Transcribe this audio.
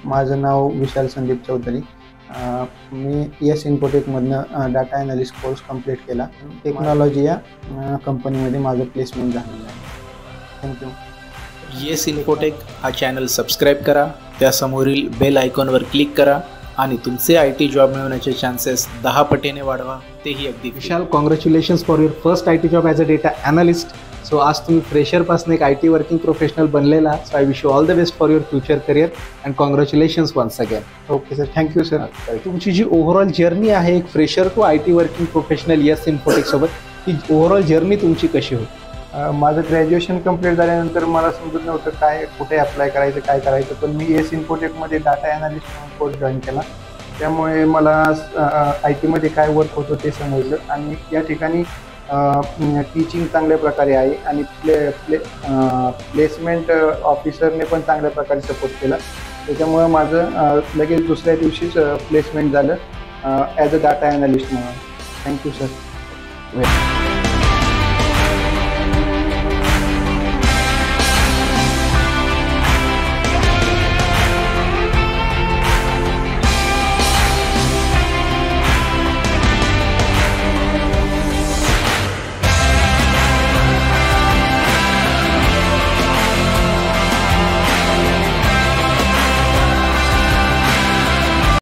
माझं नाव विशाल संदीप चौधरी. मी येस इन्फोटेकमधनं डाटा ॲनालिस्ट कोर्स कंप्लीट केला. टेक्नॉलॉजी या कंपनीमध्ये माझं प्लेसमेंट झालेलं आहे. थँक्यू. येस इन्फोटेक हा चॅनल सबस्क्राईब करा, त्यासमोरील बेल आयकॉनवर क्लिक करा आणि तुमचे IT जॉब मिळवण्याचे चान्सेस 10 पटीने वाढवा, तेही अगदी. Vishal, congratulations for your first IT job as a data analyst. So आज तुम्ही फ्रेशरपासून एक IT वर्किंग प्रोफेशनल बनलेला. So I wish you all the best for your future career and congratulations once again. Okay sir, thank you sir. तुमची जी overall journey आहे एक fresher to IT working professional Yes इन्फोटेकसोबत, ही ओव्हरऑल जर्नी तुमची कशी होती? माझं ग्रॅज्युएशन कंप्लीट झाल्यानंतर मला समजत नव्हतं कुठे अप्लाय करायचं, काय करायचं. पण मी येस इन्फोटेकमध्ये डाटा ॲनालिस्ट म्हणून कोर्स जॉईन केला. त्यामुळे मला IT मध्ये काय वर्क होतं ते समजलं आणि या ठिकाणी टीचिंग चांगल्या प्रकारे आहे आणि प्लेसमेंट ऑफिसरने पण चांगल्या प्रकारे सपोर्ट केला. त्याच्यामुळं माझं लगेच दुसऱ्या दिवशीच प्लेसमेंट झालं ॲज अ डाटा ॲनालिस्ट म्हणून. Thank you sir.